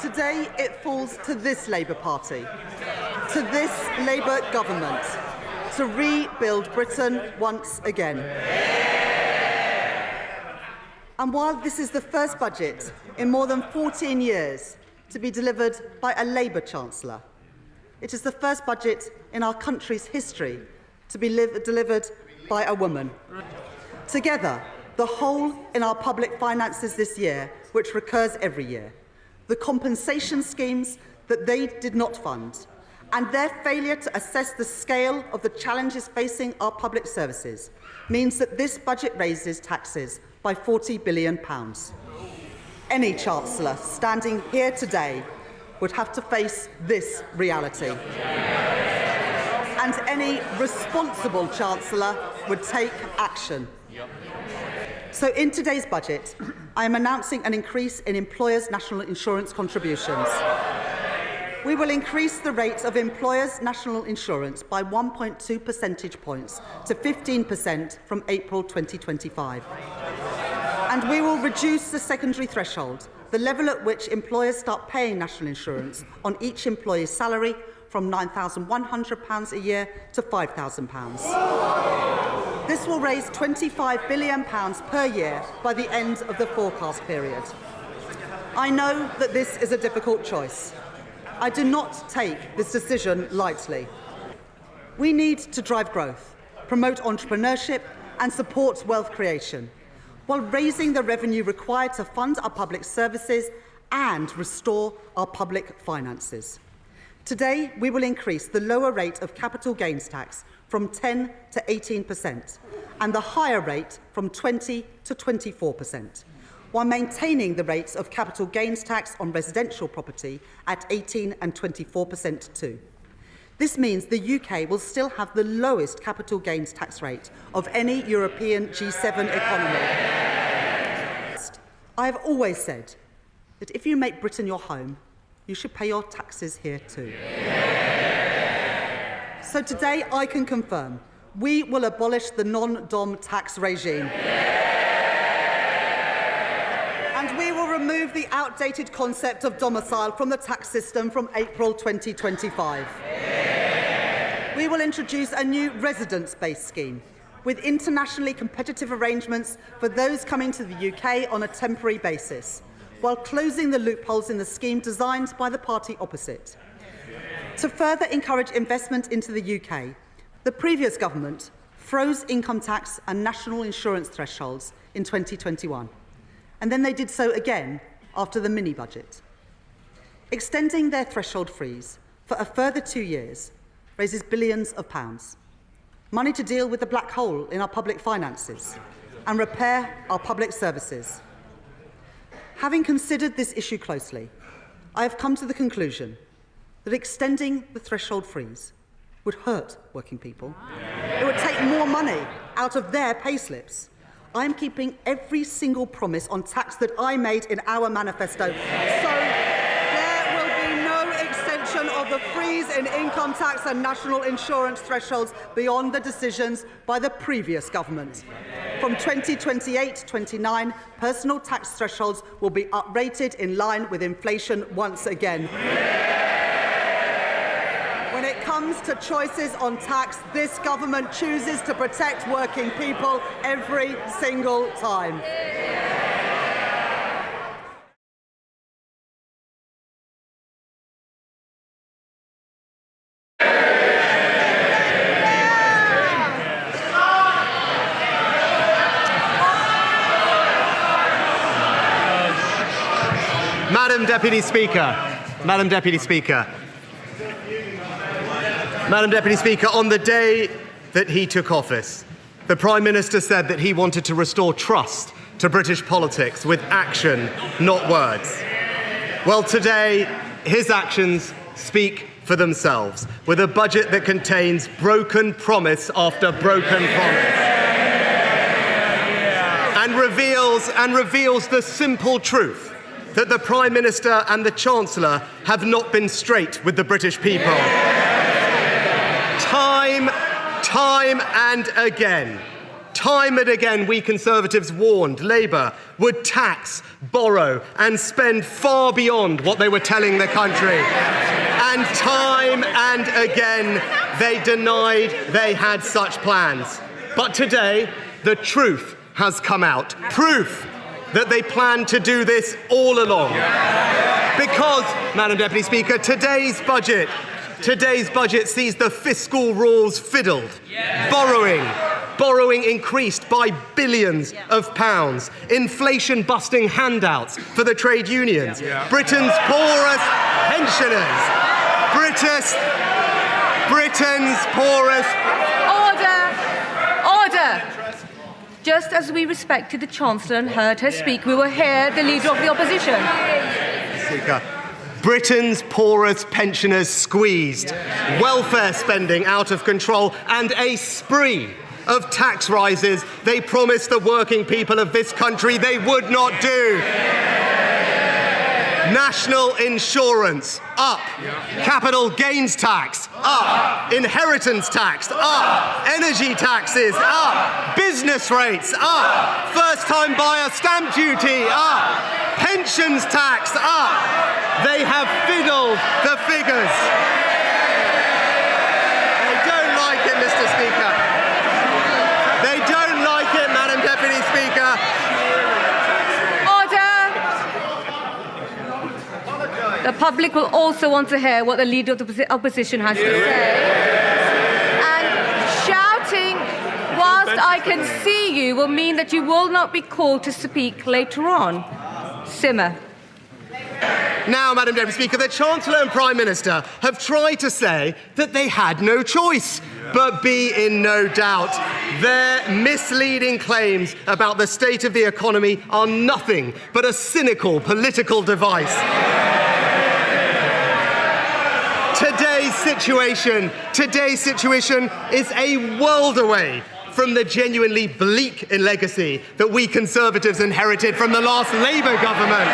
Today it falls to this Labour Party, to this Labour government, to rebuild Britain once again. And while this is the first budget in more than 14 years to be delivered by a Labour Chancellor, it is the first budget in our country's history to be delivered by a woman. Together, the hole in our public finances this year, which recurs every year, the compensation schemes that they did not fund, and their failure to assess the scale of the challenges facing our public services means that this budget raises taxes by £40 billion. Any Chancellor standing here today would have to face this reality. And any responsible Chancellor would take action. So in today's budget, I am announcing an increase in employers' national insurance contributions. We will increase the rate of employers' national insurance by 1.2 percentage points to 15% from April 2025. And we will reduce the secondary threshold, the level at which employers start paying national insurance on each employee's salary, from £9,100 a year to £5,000. This will raise £25 billion per year by the end of the forecast period. I know that this is a difficult choice. I do not take this decision lightly. We need to drive growth, promote entrepreneurship and support wealth creation, while raising the revenue required to fund our public services and restore our public finances. Today, we will increase the lower rate of capital gains tax from 10 to 18% and the higher rate from 20 to 24%, while maintaining the rates of capital gains tax on residential property at 18 and 24% too. This means the UK will still have the lowest capital gains tax rate of any European G7 economy. I have always said that if you make Britain your home, you should pay your taxes here too. So today I can confirm we will abolish the non-dom tax regime. And we will remove the outdated concept of domicile from the tax system from April 2025. We will introduce a new residence-based scheme with internationally competitive arrangements for those coming to the UK on a temporary basis, while closing the loopholes in the scheme designed by the party opposite. To further encourage investment into the UK, the previous government froze income tax and national insurance thresholds in 2021, and then they did so again after the mini-budget. Extending their threshold freeze for a further 2 years raises billions of pounds, money to deal with the black hole in our public finances and repair our public services. Having considered this issue closely, I have come to the conclusion that extending the threshold freeze would hurt working people. It would take more money out of their payslips. I am keeping every single promise on tax that I made in our manifesto. So there will be no extension of the freeze in income tax and national insurance thresholds beyond the decisions by the previous government. From 2028-29, personal tax thresholds will be uprated in line with inflation once again. When it comes to choices on tax, this government chooses to protect working people every single time. Madam Deputy Speaker, Madam Deputy Speaker, Madam Deputy Speaker, on the day that he took office, the Prime Minister said that he wanted to restore trust to British politics with action, not words. Well, today, his actions speak for themselves, with a budget that contains broken promise after broken promise. And reveals the simple truth that the Prime Minister and the Chancellor have not been straight with the British people. Time and again, Time and again, we Conservatives warned Labour would tax, borrow and spend far beyond what they were telling the country. And time and again, they denied they had such plans. But today, the truth has come out. Proof that they planned to do this all along. Because, Madam Deputy Speaker, today's budget sees the fiscal rules fiddled. Borrowing increased by billions of pounds. Inflation-busting handouts for the trade unions. Britain's poorest pensioners. Britain's poorest... Order! Just as we respected the Chancellor and heard her speak, we will hear the Leader of the Opposition. Speaker, Britain's poorest pensioners squeezed, welfare spending out of control, and a spree of tax rises they promised the working people of this country they would not do. National insurance, up. Capital gains tax, up. Inheritance tax, up. Energy taxes, up. Business rates, up. First-time buyer stamp duty, up. Pensions tax, up. They have fiddled the figures. They don't like it, Mr. Speaker. They don't like it, Madam Deputy Speaker. The public will also want to hear what the Leader of the Opposition has to say. And shouting whilst I can see you will mean that you will not be called to speak later on. Simmer. Now, Madam Deputy Speaker, the Chancellor and Prime Minister have tried to say that they had no choice. But be in no doubt, their misleading claims about the state of the economy are nothing but a cynical political device. Today's situation is a world away from the genuinely bleak legacy that we Conservatives inherited from the last Labour government.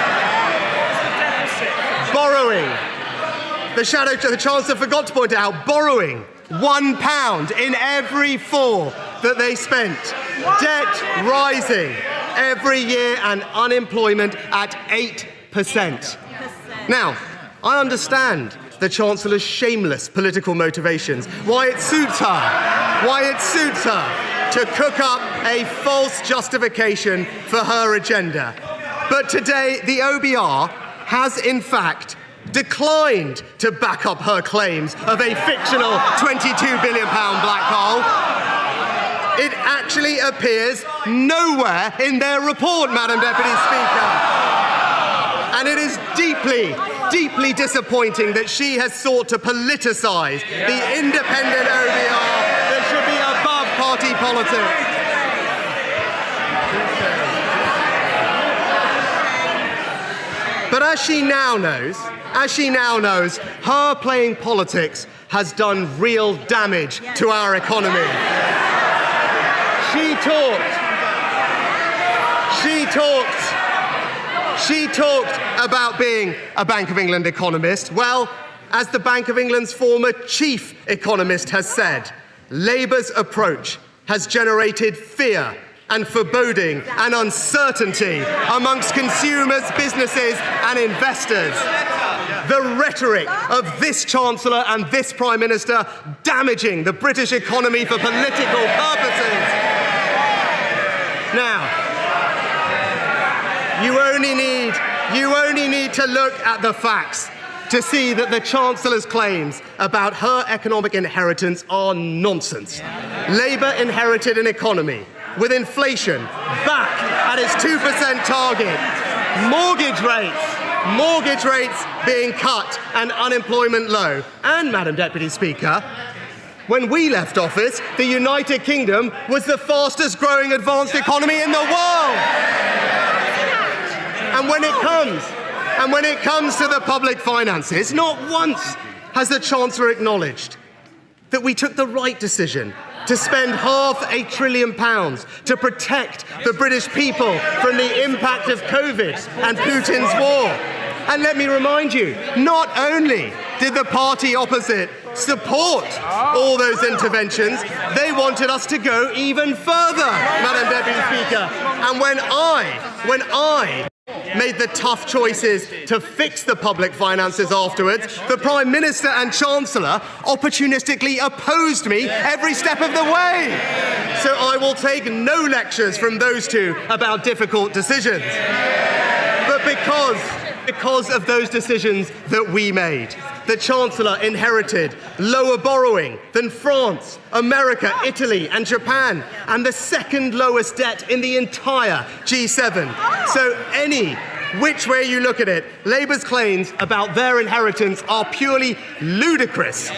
Borrowing. The Chancellor forgot to point out, borrowing £1 in every 4 that they spent. Debt rising every year and unemployment at 8%. Now, I understand the Chancellor's shameless political motivations, why it suits her to cook up a false justification for her agenda. But today, the OBR has, in fact, declined to back up her claims of a fictional £22 billion black hole. It actually appears nowhere in their report, Madam Deputy Speaker. And it is deeply disappointing that she has sought to politicise the independent OBR that should be above party politics. But as she now knows, her playing politics has done real damage to our economy. She talked about being a Bank of England economist. Well, as the Bank of England's former chief economist has said, Labour's approach has generated fear and foreboding and uncertainty amongst consumers, businesses and investors. The rhetoric of this Chancellor and this Prime Minister damaging the British economy for political purposes. Now, you only need to look at the facts to see that the Chancellor's claims about her economic inheritance are nonsense. Labour inherited an economy with inflation back at its 2% target, mortgage rates being cut and unemployment low. And, Madam Deputy Speaker, when we left office, the United Kingdom was the fastest growing advanced economy in the world. And when it comes to the public finances, not once has the Chancellor acknowledged that we took the right decision to spend £500 billion to protect the British people from the impact of COVID and Putin's war. And let me remind you, not only did the party opposite support all those interventions. They wanted us to go even further, Madam Deputy Speaker. And when I made the tough choices to fix the public finances afterwards, the Prime Minister and Chancellor opportunistically opposed me every step of the way. So I will take no lectures from those two about difficult decisions. But because of those decisions that we made, the Chancellor inherited lower borrowing than France, America, Italy and Japan, and the second lowest debt in the entire G7. So which way you look at it, Labour's claims about their inheritance are purely ludicrous